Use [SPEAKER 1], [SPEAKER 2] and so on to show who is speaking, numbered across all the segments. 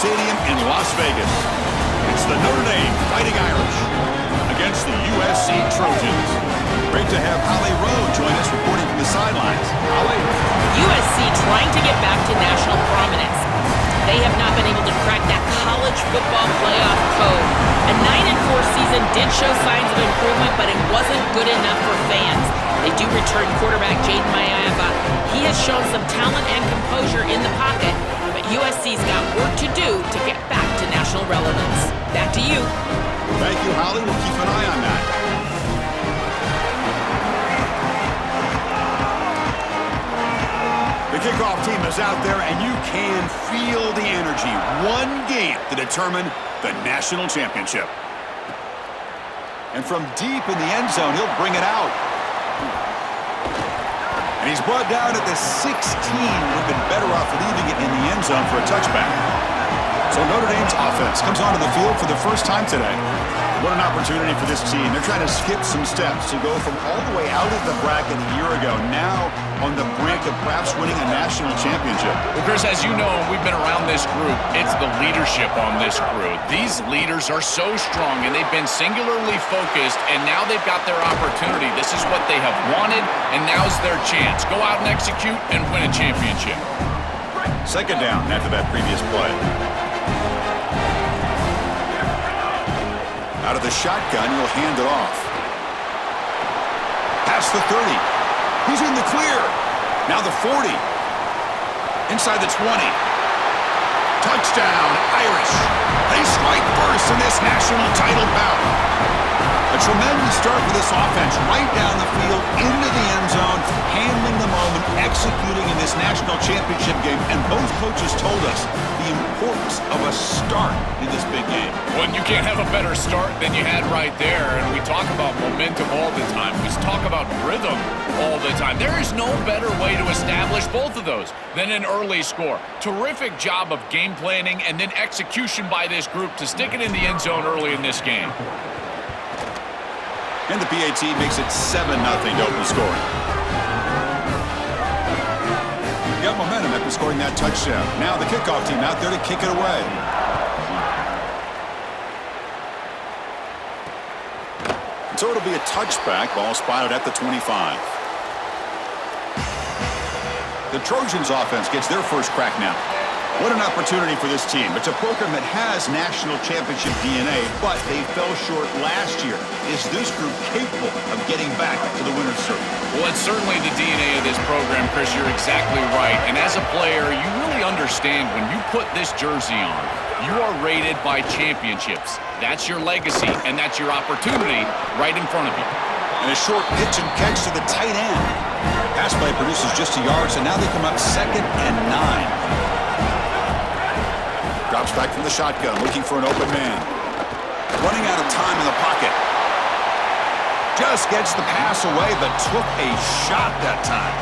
[SPEAKER 1] Stadium in Las Vegas. It's the Notre Dame Fighting Irish against the USC Trojans. Great to have Holly Rowe join us reporting from the sidelines. Holly?
[SPEAKER 2] USC trying to get back to national prominence. They have not been able to crack that college football playoff code. A 9-4 season did show signs of improvement, but it wasn't good enough for fans. They do return quarterback Jaden Maiava. He has shown some talent and composure in the pocket, but USC's got work to do to get back to national relevance. Back to you.
[SPEAKER 1] Thank you, Holly. We'll keep an eye on that. The kickoff team is out there, and you can feel the energy. One game to determine the national championship. And from deep in the end zone, he'll bring it out. And he's brought down at the 16. Would have been better off leaving it in the end zone for a touchback. So Notre Dame's offense comes onto the field for the first time today. What an opportunity for this team. They're trying to skip some steps to go from all the way out of the bracket a year ago, now on the brink of perhaps winning a national championship.
[SPEAKER 3] Well, Chris, as you know, we've been around this group. It's the leadership on this group. These leaders are so strong, and they've been singularly focused, and now they've got their opportunity. This is what they have wanted, and now's their chance. Go out and execute and win a championship.
[SPEAKER 1] Second down after that previous play. Out of the shotgun, he'll hand it off. Past the 30. He's in the clear. Now the 40. Inside the 20. Touchdown, Irish. They strike first in this national title bout. A tremendous start for this offense. Right down the field, into the end zone, handling the moment, executing in this national championship game. And both coaches told us the importance of a start in this big game.
[SPEAKER 3] Well, you can't have a better start than you had right there. And we talk about momentum all the time. We talk about rhythm all the time. There is no better way to establish both of those than an early score. Terrific job of game planning and then execution by this group to stick it in the end zone early in this game.
[SPEAKER 1] And the PAT makes it 7-0 to open scoring. Got momentum after scoring that touchdown. Now the kickoff team out there to kick it away. So it'll be a touchback. Ball spotted at the 25. The Trojans offense gets their first crack now. What an opportunity for this team. It's a program that has national championship DNA, but they fell short last year. Is this group capable of getting back to the winner's circle?
[SPEAKER 3] Well, it's certainly the DNA of this program, Chris. You're exactly right. And as a player, you really understand when you put this jersey on, you are rated by championships. That's your legacy, and that's your opportunity right in front of you.
[SPEAKER 1] And a short pitch and catch to the tight end. Pass play produces just a yard, so now they come up 2nd and 9. Drops back from the shotgun, looking for an open man. Running out of time in the pocket. Just gets the pass away, but took a shot that time.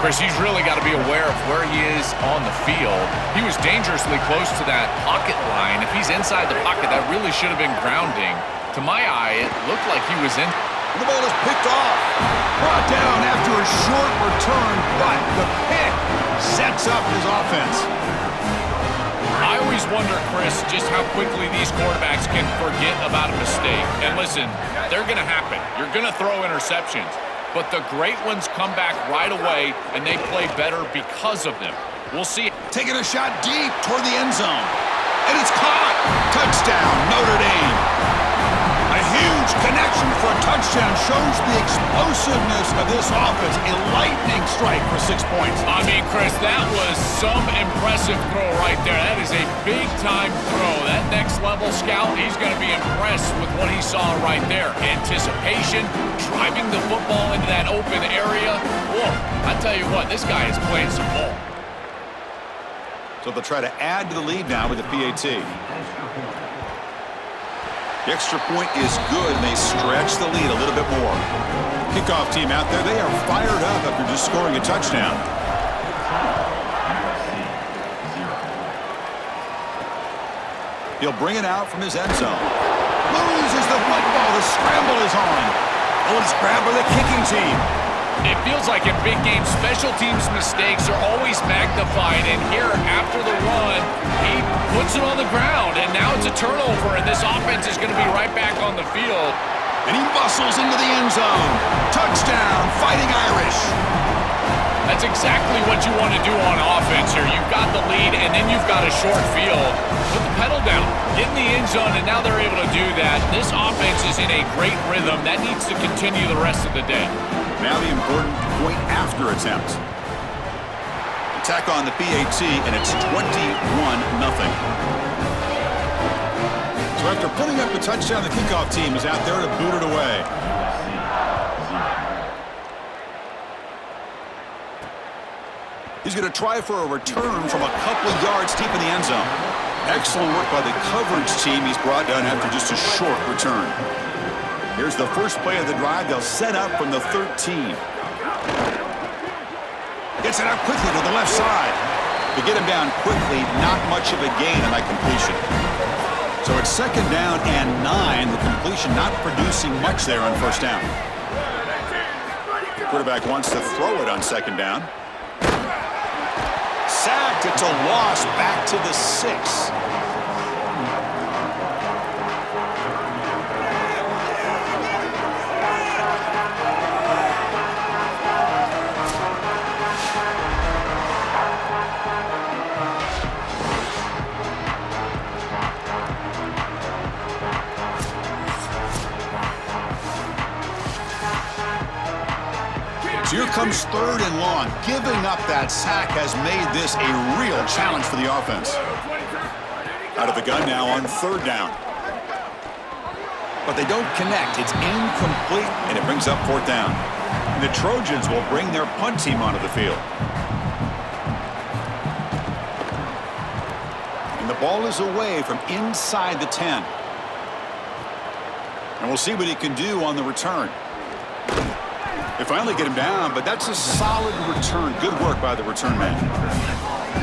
[SPEAKER 3] Chris, he's really got to be aware of where he is on the field. He was dangerously close to that pocket line. If he's inside the pocket, that really should have been grounding. To my eye, it looked like he was in.
[SPEAKER 1] The ball is picked off. Brought down after a short return, but the pick sets up his offense.
[SPEAKER 3] I always wonder, Chris, just how quickly these quarterbacks can forget about a mistake. And listen, they're going to happen. You're going to throw interceptions. But the great ones come back right away, and they play better because of them. We'll see.
[SPEAKER 1] Taking a shot deep toward the end zone. And it's caught. Touchdown, Notre Dame. A huge connection for a touchdown shows the explosiveness of this offense. A lightning strike for 6 points.
[SPEAKER 3] I mean, Chris, that was some impressive throw right there. That is a big-time throw. That next-level scout, he's going to be impressed with what he saw right there. Anticipation, driving the football into that open area. Whoa, I tell you what, this guy is playing some ball.
[SPEAKER 1] So they'll try to add to the lead now with the PAT. The extra point is good, and they stretch the lead a little bit more. Kickoff team out there, they are fired up after just scoring a touchdown. He'll bring it out from his end zone. Loses the football. The scramble is on. Oh, it's grabbed by the kicking team.
[SPEAKER 3] It feels like in big games, special teams mistakes are always magnified. And here, after the run, he puts it on the ground, and now it's a turnover, and this offense is going to be right back on the field.
[SPEAKER 1] And he muscles into the end zone. Touchdown, Fighting Irish.
[SPEAKER 3] That's exactly what you want to do on offense here. You've got the lead, and then you've got a short field. Put the pedal down, get in the end zone, and now they're able to do that. This offense is in a great rhythm. That needs to continue the rest of the day.
[SPEAKER 1] Now the important point after attempt. Attack on the PAT, and it's 21-0. So after putting up the touchdown, the kickoff team is out there to boot it away. He's going to try for a return from a couple of yards deep in the end zone. Excellent work by the coverage team. He's brought down after just a short return. Here's the first play of the drive. They'll set up from the 13. Gets it out quickly to the left side. To get him down quickly, not much of a gain on that completion. So it's second down and 9. The completion not producing much there on first down. The quarterback wants to throw it on second down. Sacked. It's a loss back to the 6. So here comes third and long. Giving up that sack has made this a real challenge for the offense. Out of the gun now on third down. But they don't connect. It's incomplete, and it brings up fourth down. And the Trojans will bring their punt team onto the field. And the ball is away from inside the 10. And we'll see what he can do on the return. They finally get him down, but that's a solid return. Good work by the return man.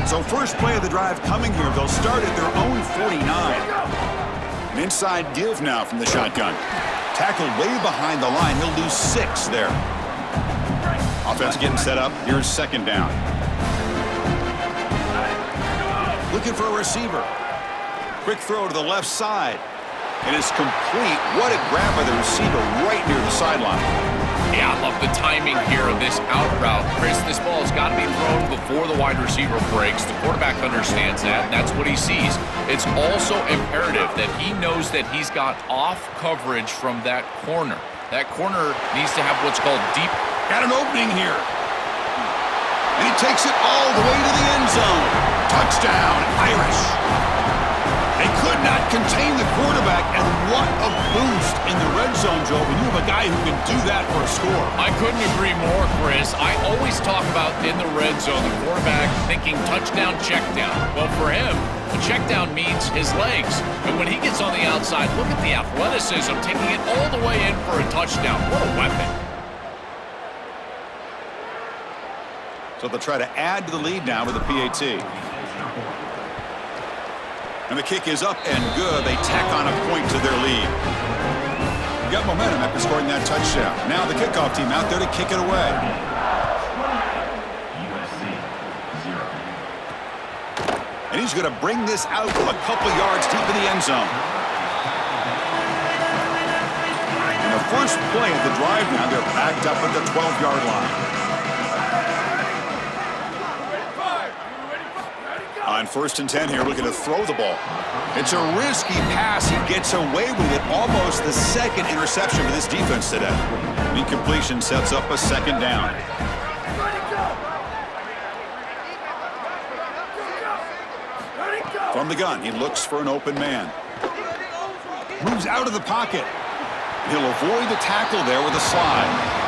[SPEAKER 1] So first play of the drive coming here. They'll start at their own 49. An inside give now from the shotgun. Tackled way behind the line. He'll lose 6 there. Offense getting set up. Here's second down. Looking for a receiver. Quick throw to the left side. And it's complete. What a grab by the receiver right near the sideline.
[SPEAKER 3] Yeah, I love the timing here of this out route. Chris, this ball has got to be thrown before the wide receiver breaks. The quarterback understands that, and that's what he sees. It's also imperative that he knows that he's got off coverage from that corner. That corner needs to have what's called deep.
[SPEAKER 1] Got an opening here. And he takes it all the way to the end zone. Touchdown, Irish. They could not contain the quarterback, and what a boost in the red zone, Joe. When you have a guy who can do that for a score.
[SPEAKER 3] I couldn't agree more, Chris. I always talk about in the red zone, the quarterback thinking touchdown, check down. Well, for him, a check down means his legs. And when he gets on the outside, look at the athleticism, taking it all the way in for a touchdown. What a weapon.
[SPEAKER 1] So they'll try to add to the lead now with the PAT. And the kick is up and good. They tack on a point to their lead. Got momentum after scoring that touchdown. Now the kickoff team out there to kick it away. And he's going to bring this out from a couple yards deep in the end zone. And the first play of the drive now, they're backed up at the 12-yard line. On first and 10 here, looking to throw the ball. It's a risky pass. He gets away with it. Almost the second interception for this defense today. Incompletion sets up a second down. From the gun, he looks for an open man. Moves out of the pocket. He'll avoid the tackle there with a slide.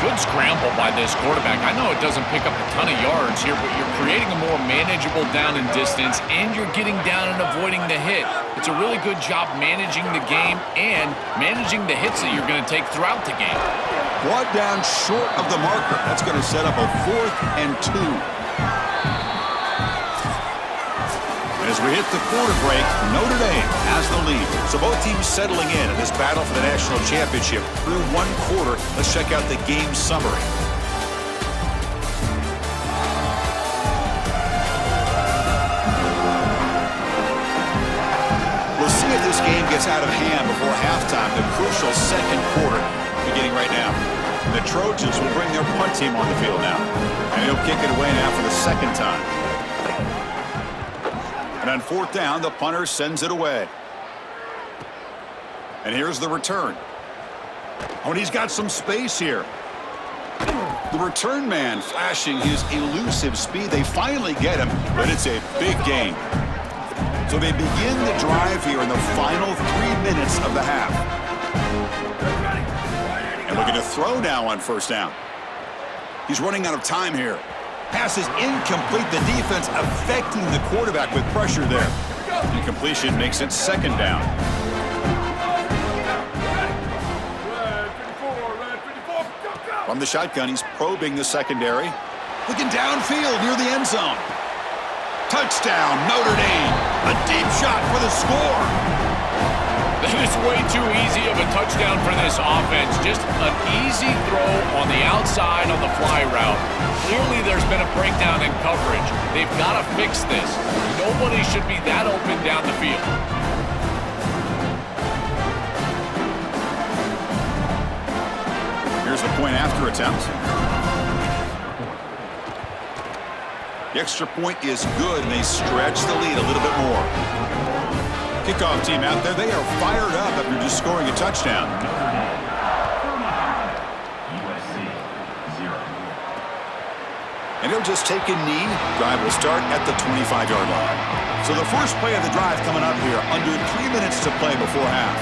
[SPEAKER 3] Good scramble by this quarterback. I know it doesn't pick up a ton of yards here, but you're creating a more manageable down and distance, and you're getting down and avoiding the hit. It's a really good job managing the game and managing the hits that you're going to take throughout the game.
[SPEAKER 1] Brought down short of the marker. That's going to set up a 4th and 2. As we hit the quarter break, Notre Dame has the lead. So both teams settling in this battle for the national championship through one quarter. Let's check out the game summary. see if this game gets out of hand before halftime, the crucial second quarter beginning right now. The Trojans will bring their punt team on the field now. And he'll kick it away now for the second time. And on fourth down, the punter sends it away. And here's the return. Oh, and he's got some space here. The return man flashing his elusive speed. They finally get him, but it's a big gain. So they begin the drive here in the final 3 minutes of the half. And looking to throw now on first down. He's running out of time here. Pass is incomplete. The defense affecting the quarterback with pressure there. Incompletion makes it second down. From the shotgun, he's probing the secondary. Looking downfield near the end zone. Touchdown, Notre Dame. A deep shot for the score.
[SPEAKER 3] That is way too easy of a touchdown for this offense. Just an easy throw on the outside on the fly route. Clearly there's been a breakdown in coverage. They've got to fix this. Nobody should be that open down the field.
[SPEAKER 1] Here's the point after attempt. The extra point is good, and they stretch the lead a little bit more. Kickoff team out there, they are fired up after just scoring a touchdown. And he'll just take a knee. Drive will start at the 25-yard line. So the first play of the drive coming up here, under 3 minutes to play before half.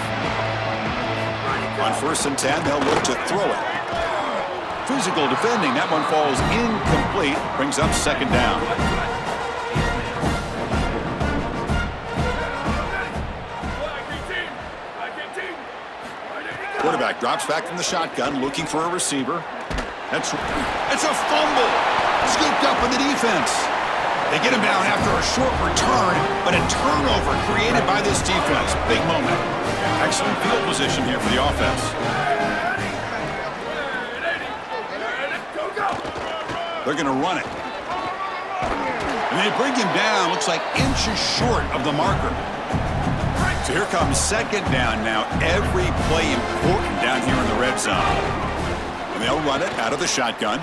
[SPEAKER 1] On first and 10, they'll look to throw it. Physical defending, that one falls incomplete, brings up second down. Quarterback drops back from the shotgun, looking for a receiver. It's a fumble. Scooped up in the defense. They get him down after a short return, but a turnover created by this defense. Big moment. Excellent field position here for the offense. They're going to run it. And they bring him down, looks like inches short of the marker. So here comes second down now. Every play important down here in the red zone. And they'll run it out of the shotgun.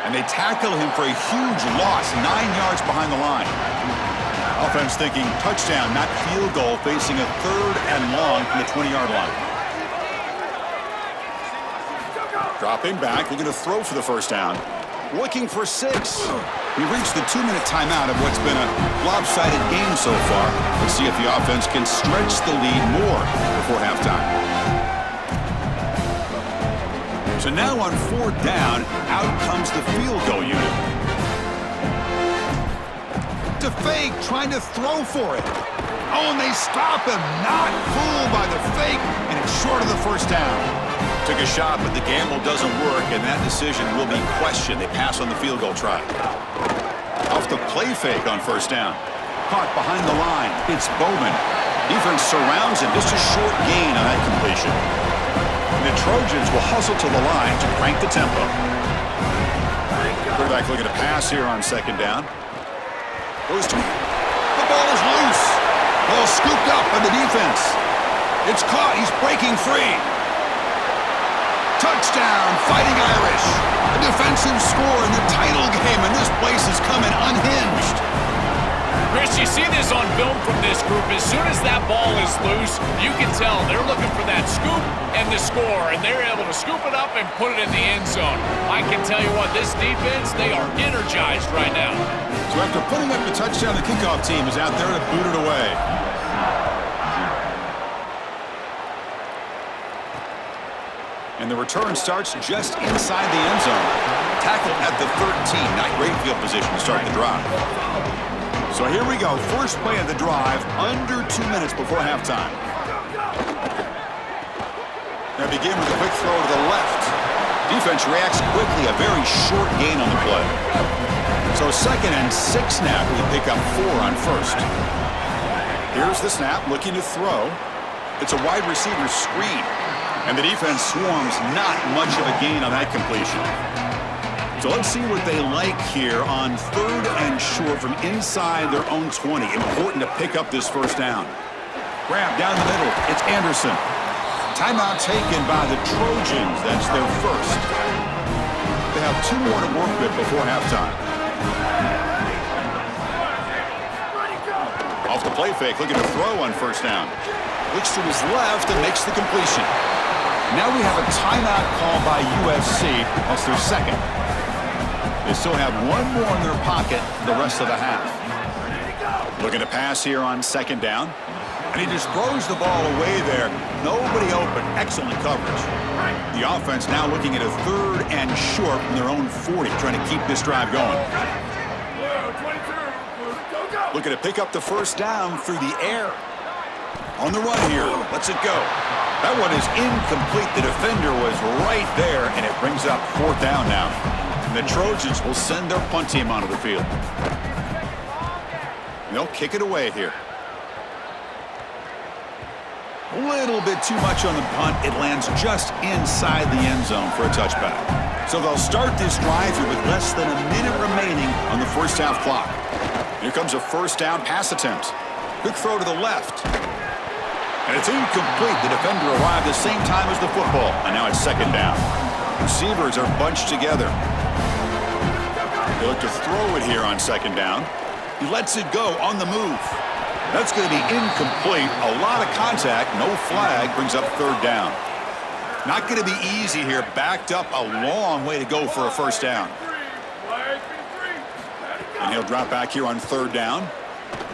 [SPEAKER 1] And they tackle him for a huge loss, 9 yards behind the line. Offense thinking touchdown, not field goal, facing a third and long from the 20-yard line. Dropping back, looking to throw for the first down. Looking for 6. We've reached the 2-minute timeout of what's been a lopsided game so far. Let's see if the offense can stretch the lead more before halftime. So now on fourth down, out comes the field goal unit. To fake, trying to throw for it. Oh, and they stop him. Not fooled by the fake, and it's short of the first down. Took a shot, but the gamble doesn't work, and that decision will be questioned. They pass on the field goal try. Off the play fake on first down. Caught behind the line. It's Bowman. Defense surrounds him. Just a short gain on that completion. And the Trojans will hustle to the line to crank the tempo. Quarterback looking to pass here on second down. Goes to the ball is loose. Ball scooped up by the defense. It's caught. He's breaking free. Touchdown, Fighting Irish. A defensive score in the title game, and this place is coming unhinged.
[SPEAKER 3] Chris, you see this on film from this group. As soon as that ball is loose, you can tell they're looking for that scoop and the score, and they're able to scoop it up and put it in the end zone. I can tell you what, this defense, they are energized right now.
[SPEAKER 1] So after putting up the touchdown, the kickoff team is out there to boot it away. And the return starts just inside the end zone. Tackle at the 13. Not great field position to start the drive. So here we go. First play of the drive, under 2 minutes before halftime. Now begin with a quick throw to the left. Defense reacts quickly. A very short gain on the play. So 2nd and 6 now. We pick up 4 on first. Here's the snap, looking to throw. It's a wide receiver screen. And the defense swarms, not much of a gain on that completion. So let's see what they like here on 3rd and short from inside their own 20. Important to pick up this first down. Grab down the middle. It's Anderson. Timeout taken by the Trojans. That's their first. They have 2 more to work with before halftime. Off the play fake, looking to throw on first down. Looks to his left and makes the completion. Now we have a timeout call by USC. That's their second. They still have 1 more in their pocket for the rest of the half. Looking to pass here on 2nd down. And he just throws the ball away there. Nobody open. Excellent coverage. The offense now looking at a 3rd and short from their own 40, trying to keep this drive going. Looking to pick up the first down through the air. On the run here. Lets it go. That one is incomplete. The defender was right there, and it brings up 4th down now. And the Trojans will send their punt team onto the field. And they'll kick it away here. A little bit too much on the punt. It lands just inside the end zone for a touchback. So they'll start this drive here with less than a minute remaining on the first half clock. Here comes a first down pass attempt. Quick throw to the left. And it's incomplete. The defender arrived the same time as the football. And now it's 2nd down. Receivers are bunched together. They look to throw it here on 2nd down. He lets it go on the move. That's going to be incomplete. A lot of contact. No flag. Brings up 3rd down. Not going to be easy here. Backed up a long way to go for a first down. And he'll drop back here on 3rd down.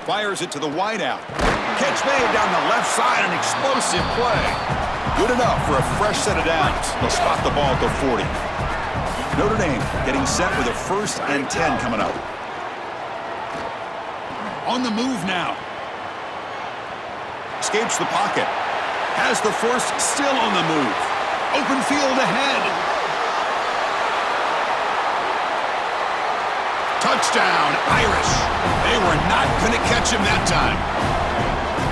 [SPEAKER 1] Fires it to the wideout. Catch made down the left side. An explosive play. Good enough for a fresh set of downs. They'll spot the ball at the 40. Notre Dame getting set with a 1st and 10 coming up. On the move now. Escapes the pocket. Has the first, still on the move. Open field ahead. Touchdown, Irish. They were not going to catch him that time.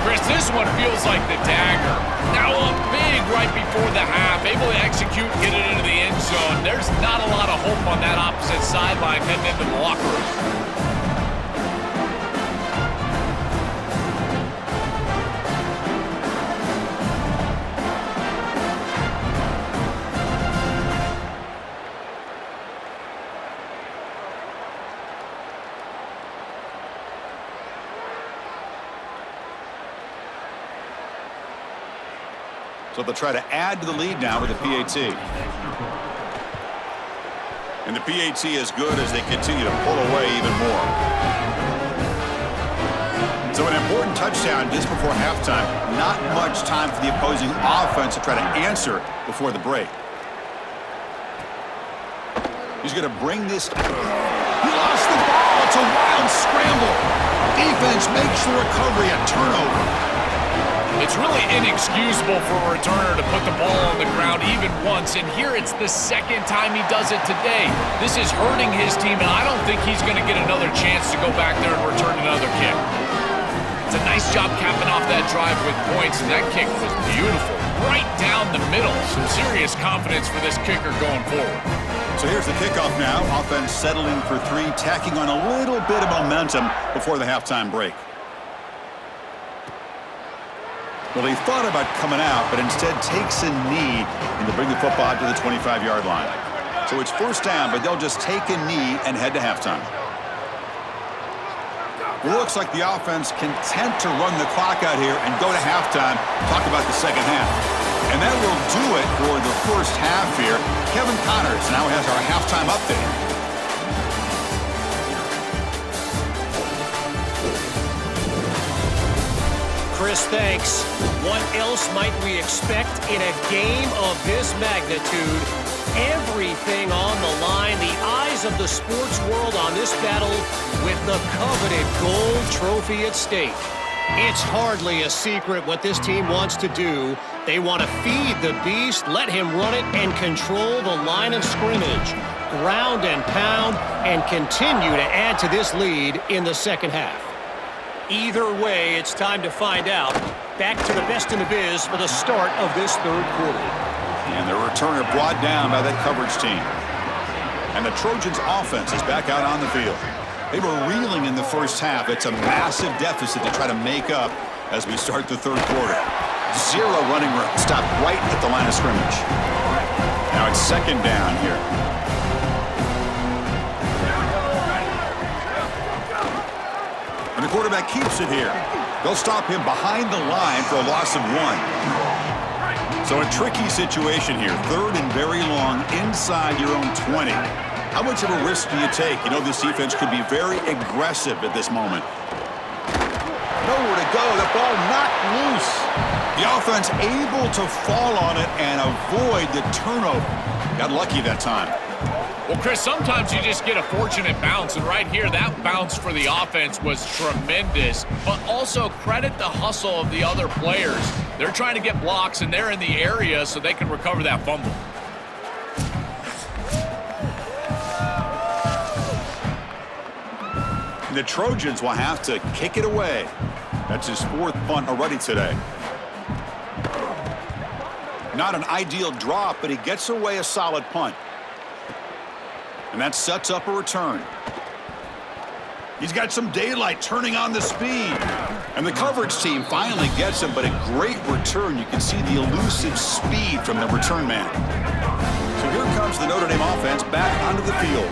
[SPEAKER 3] Chris, this one feels like the dagger. Now up big right before the half. Able to execute, get it into the end zone. There's not a lot of hope on that opposite sideline heading into the locker room.
[SPEAKER 1] So they'll try to add to the lead now with the PAT. And the PAT is good as they continue to pull away even more. So an important touchdown just before halftime. Not much time for the opposing offense to try to answer before the break. He's going to bring this. He lost the ball. It's a wild scramble. Defense makes the recovery a turnover.
[SPEAKER 3] It's really inexcusable for a returner to put the ball on the ground even once, and here it's the 2nd time he does it today. This is hurting his team, and I don't think he's going to get another chance to go back there and return another kick. It's a nice job capping off that drive with points, and that kick was beautiful. Right down the middle. Some serious confidence for this kicker going forward.
[SPEAKER 1] So here's the kickoff now. Offense settling for 3, tacking on a little bit of momentum before the halftime break. Well, they thought about coming out, but instead takes a knee and to bring the football to the 25-yard line. So it's first down, but they'll just take a knee and head to halftime. Well, looks like the offense content to run the clock out here and go to halftime. Talk about the second half. And that will do it for the first half here. Kevin Connors now has our halftime update.
[SPEAKER 4] Chris, thanks. What else might we expect in a game of this magnitude? Everything on the line, the eyes of the sports world on this battle with the coveted gold trophy at stake. It's hardly a secret what this team wants to do. They want to feed the beast, let him run it, and control the line of scrimmage. Ground and pound, and continue to add to this lead in the second half. Either way, it's time to find out. Back to the best in the biz for the start of this third quarter.
[SPEAKER 1] And the returner brought down by that coverage team. And the Trojans' offense is back out on the field. They were reeling in the first half. It's a massive deficit to try to make up as we start the third quarter. 0 running room. Stopped right at the line of scrimmage. Now it's second down here. And the quarterback keeps it here. They'll stop him behind the line for a loss of 1. So a tricky situation here. Third and very long inside your own 20. How much of a risk do you take? You know, this defense could be very aggressive at this moment. Nowhere to go. The ball knocked loose. The offense able to fall on it and avoid the turnover. Got lucky that time.
[SPEAKER 3] Well, Chris, sometimes you just get a fortunate bounce, and right here, that bounce for the offense was tremendous, but also credit the hustle of the other players. They're trying to get blocks, and they're in the area so they can recover that fumble.
[SPEAKER 1] The Trojans will have to kick it away. That's his 4th punt already today. Not an ideal drop, but he gets away a solid punt. And that sets up a return. He's got some daylight turning on the speed. And the coverage team finally gets him, but a great return. You can see the elusive speed from the return man. So here comes the Notre Dame offense back onto the field.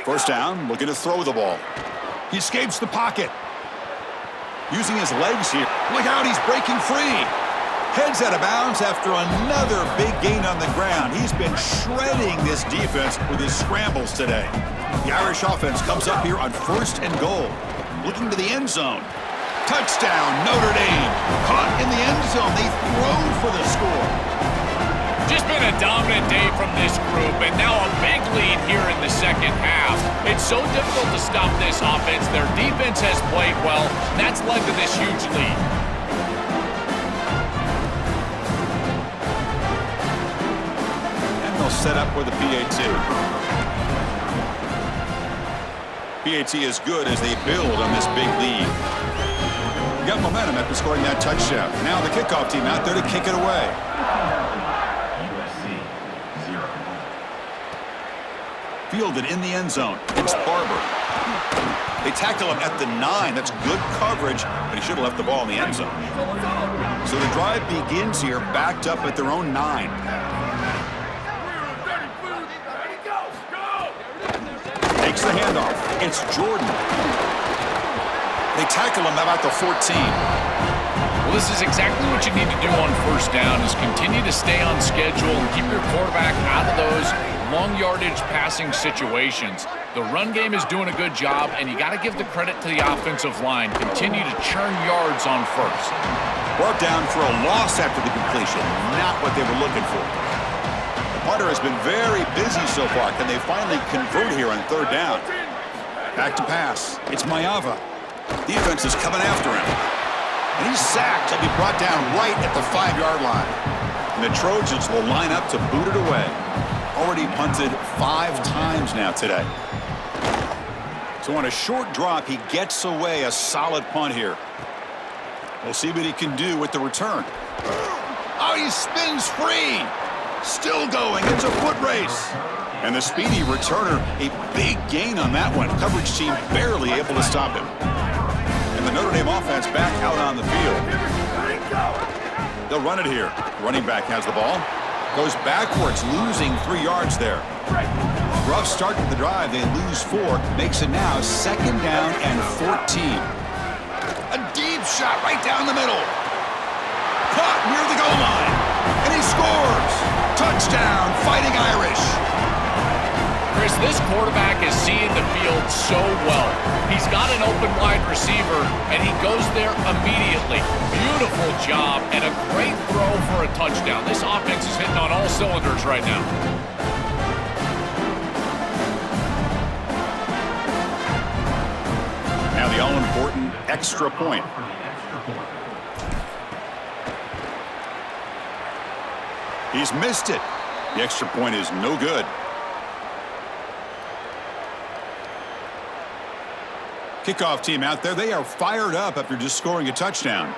[SPEAKER 1] First down, looking to throw the ball. He escapes the pocket. Using his legs here. Look out, he's breaking free. Heads out of bounds after another big gain on the ground. He's been shredding this defense with his scrambles today. The Irish offense comes up here on 1st and goal. Looking to the end zone. Touchdown, Notre Dame. Caught in the end zone. They throw for the score.
[SPEAKER 3] Just been a dominant day from this group, and now a big lead here in the second half. It's so difficult to stop this offense. Their defense has played well, and that's led to this huge lead.
[SPEAKER 1] Set up with the PAT. PAT is good as they build on this big lead. Got momentum after scoring that touchdown. Now the kickoff team out there to kick it away. Fielded in the end zone. It's Barber. They tackle him at the 9. That's good coverage, but he should have left the ball in the end zone. So the drive begins here backed up at their own 9. Takes the handoff. It's Jordan. They tackle him about the 14.
[SPEAKER 3] Well, this is exactly what you need to do on first down is continue to stay on schedule and keep your quarterback out of those long yardage passing situations. The run game is doing a good job, and you got to give the credit to the offensive line. Continue to churn yards on first.
[SPEAKER 1] Brought down for a loss after the completion. Not what they were looking for. Punter has been very busy so far. Can they finally convert here on 3rd down? Back to pass. It's Mayava. Defense is coming after him. And he's sacked. He'll be brought down right at the 5-yard line. And the Trojans will line up to boot it away. Already punted 5 times now today. So on a short drop, he gets away a solid punt here. We'll see what he can do with the return. Oh, he spins free. Still going. It's a foot race. And the speedy returner, a big gain on that one. Coverage team barely able to stop him. And the Notre Dame offense back out on the field. They'll run it here. Running back has the ball. Goes backwards, losing 3 yards there. Rough start to the drive. They lose 4. Makes it now 2nd down and 14. A deep shot right down the middle. Caught near the goal line. And he scores. Touchdown, Fighting Irish.
[SPEAKER 3] Chris, this quarterback is seeing the field so well. He's got an open wide receiver, and he goes there immediately. Beautiful job, and a great throw for a touchdown. This offense is hitting on all cylinders right now.
[SPEAKER 1] Now the all-important extra point. He's missed it. The extra point is no good. Kickoff team out there. They are fired up after just scoring a touchdown.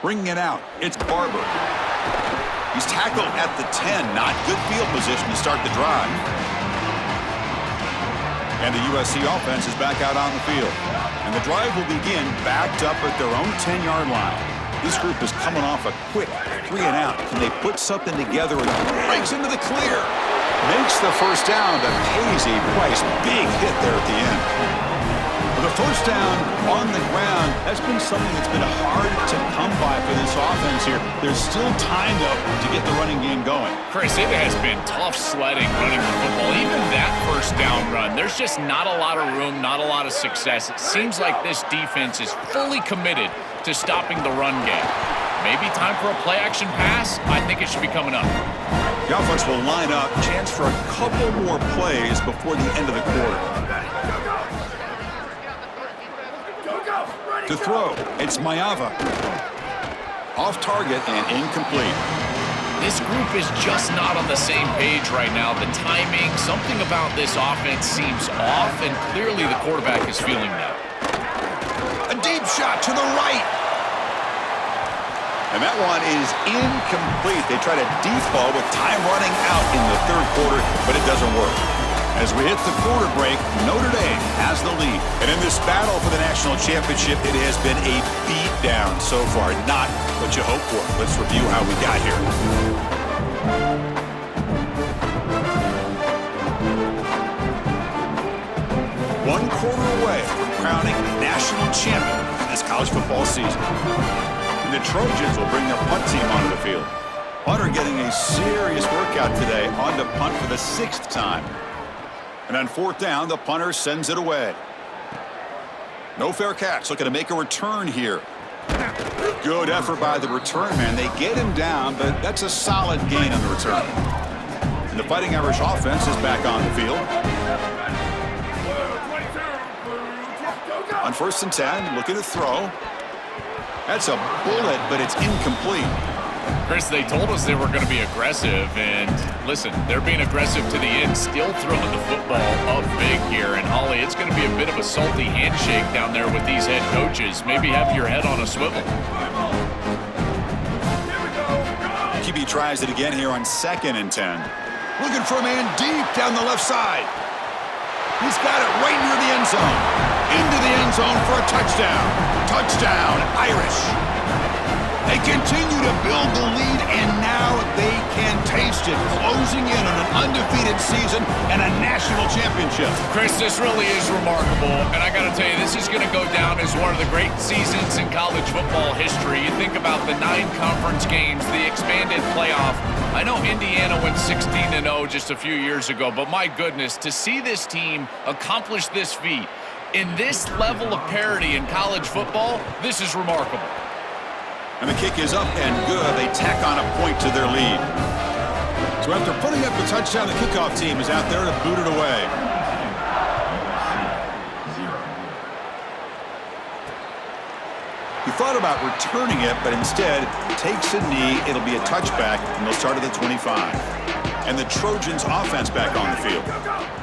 [SPEAKER 1] Bringing it out, it's Barber. He's tackled at the 10. Not good field position to start the drive. And the USC offense is back out on the field. And the drive will begin backed up at their own 10-yard line. This group is coming off a quick 3-and-out. Can they put something together and breaks into the clear? Makes the first down, but pays a price. Big hit there at the end. The first down on the ground has been something that's been hard to come by for this offense here. There's still time, though, to get the running game going.
[SPEAKER 3] Chris, it has been tough sledding running the football. Even that first down run, there's just not a lot of room, not a lot of success. It seems like this defense is fully committed to stopping the run game. Maybe time for a play-action pass? I think it should be coming up.
[SPEAKER 1] The offense will line up. Chance for a couple more plays before the end of the quarter. To throw, it's Mayava. Off target and incomplete.
[SPEAKER 3] This group is just not on the same page right now. The timing, something about this offense seems off, and clearly the quarterback is feeling that.
[SPEAKER 1] A deep shot to the right. And that one is incomplete. They try to deep ball with time running out in the third quarter, but it doesn't work. As we hit the quarter break, Notre Dame has the lead. And in this battle for the national championship, it has been a beatdown so far. Not what you hoped for. Let's review how we got here. One quarter away from crowning a national champion in this college football season. And the Trojans will bring their punt team onto the field. Punter getting a serious workout today on to punt for the 6th time. And on 4th down, the punter sends it away. No fair catch. Looking to make a return here. Good effort by the return man. They get him down, but that's a solid gain on the return. And the Fighting Irish offense is back on the field. On 1st and 10, looking to throw. That's a bullet, but it's incomplete.
[SPEAKER 3] Chris, they told us they were going to be aggressive, and listen, they're being aggressive to the end, still throwing the football up big here. And Holly, it's going to be a bit of a salty handshake down there with these head coaches. Maybe have your head on a swivel.
[SPEAKER 1] QB tries it again here on 2nd and 10. Looking for a man deep down the left side. He's got it right near the end zone. Into the end zone for a touchdown. Touchdown, Irish. They continue to build the lead, and now they can taste it. Closing in on an undefeated season and a national championship.
[SPEAKER 3] Chris, this really is remarkable, and I got to tell you, this is going to go down as one of the great seasons in college football history. You think about the 9 conference games, the expanded playoff. I know Indiana went 16-0 just a few years ago, but my goodness, to see this team accomplish this feat in this level of parity in college football, this is remarkable.
[SPEAKER 1] And the kick is up and good. They tack on a point to their lead. So after putting up the touchdown, the kickoff team is out there to boot it away. He thought about returning it, but instead takes a knee. It'll be a touchback, and they'll start at the 25. And the Trojans offense back on the field.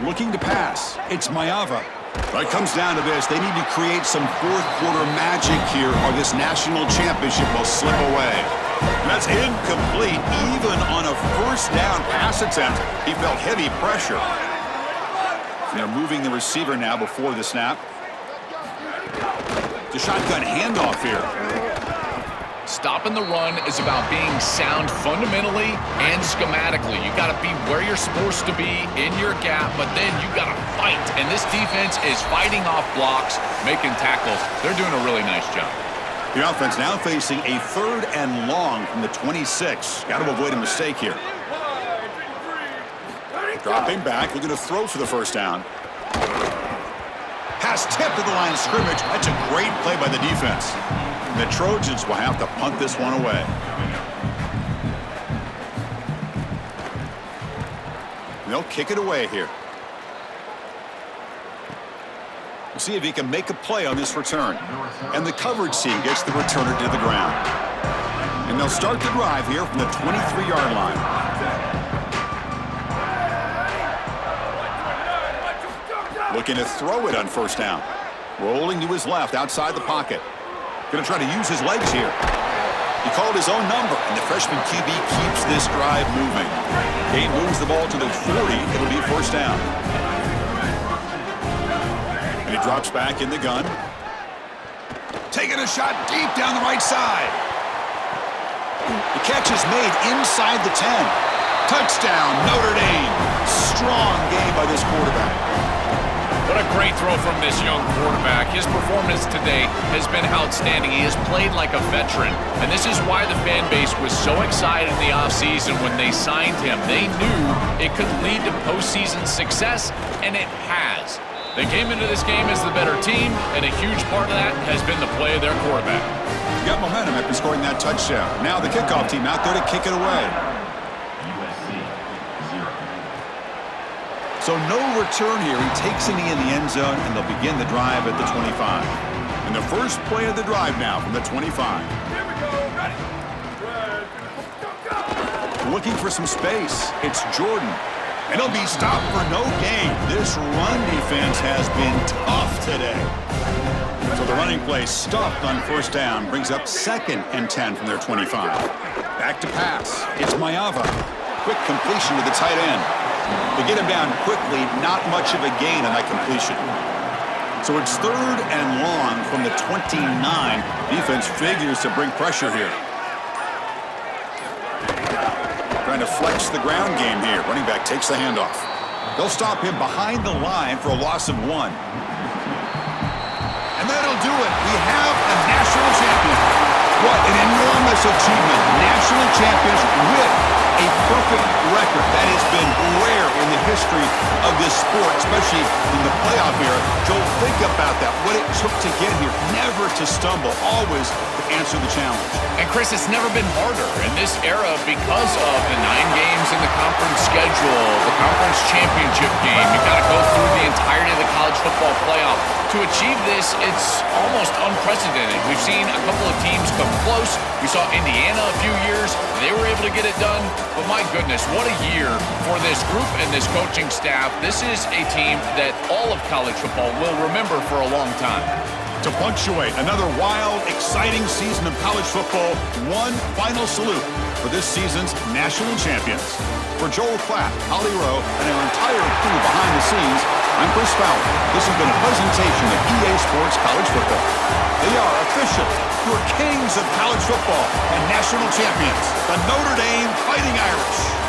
[SPEAKER 1] Looking to pass. It's Mayava. But it comes down to this. They need to create some fourth quarter magic here, or this national championship will slip away. And that's incomplete. Even on a first down pass attempt, he felt heavy pressure. They're moving the receiver now before the snap. The shotgun handoff here.
[SPEAKER 3] Stopping the run is about being sound fundamentally and schematically. You got to be where you're supposed to be in your gap, but then you got to fight. And this defense is fighting off blocks, making tackles. They're doing a really nice job.
[SPEAKER 1] The offense now facing a 3rd and long from the 26. Got to avoid a mistake here. Dropping back, looking to throw for the first down. Pass tip to the line of scrimmage. That's a great play by the defense. The Trojans will have to punt this one away. They'll kick it away here. We'll see if he can make a play on this return. And the coverage team gets the returner to the ground. And they'll start the drive here from the 23-yard line. Looking to throw it on first down. Rolling to his left outside the pocket. Going to try to use his legs here. He called his own number, and the freshman QB keeps this drive moving. Game moves the ball to the 40. It'll be first down. And he drops back in the gun. Taking a shot deep down the right side. The catch is made inside the 10. Touchdown, Notre Dame. Strong game by this quarterback.
[SPEAKER 3] What a great throw from this young quarterback. His performance today has been outstanding. He has played like a veteran, and this is why the fan base was so excited in the offseason when they signed him. They knew it could lead to postseason success, and it has. They came into this game as the better team, and a huge part of that has been the play of their quarterback.
[SPEAKER 1] Got momentum after scoring that touchdown. Now the kickoff team out there to kick it away. So no return here. He takes a knee in the end zone, and they'll begin the drive at the 25. And the first play of the drive now from the 25.
[SPEAKER 5] Here we go. Ready.
[SPEAKER 1] Looking for some space. It's Jordan. And he'll be stopped for no gain. This run defense has been tough today. So the running play stuffed on first down brings up 2nd and 10 from their 25. Back to pass. It's Mayava. Quick completion to the tight end. They get him down quickly, not much of a gain on that completion. So it's 3rd and long from the 29. Defense figures to bring pressure here. Trying to flex the ground game here. Running back takes the handoff. They'll stop him behind the line for a loss of 1. And that'll do it. We have a national champion. What an enormous achievement. National champions with a perfect record. That has been rare in the history of this sport, especially in the playoff era. Joel, think about that. What it took to get here. Never to stumble. Always to answer the challenge.
[SPEAKER 3] And Chris, it's never been harder in this era because of the 9 games in the conference schedule, the conference championship game. You've got to go through the entirety of the college football playoff. To achieve this, it's almost unprecedented. We've seen a couple of teams come close. We saw Indiana a few years. They were able to get it done. But my goodness, what a year for this group and this coaching staff. This is a team that all of college football will remember for a long time.
[SPEAKER 1] To punctuate another wild, exciting season of college football, one final salute for this season's national champions. For Joel Klatt, Holly Rowe, and our entire crew behind the scenes, I'm Chris Fowler. This has been a presentation of EA Sports College Football. They are official, your kings of college football and national champions, the Notre Dame Fighting Irish.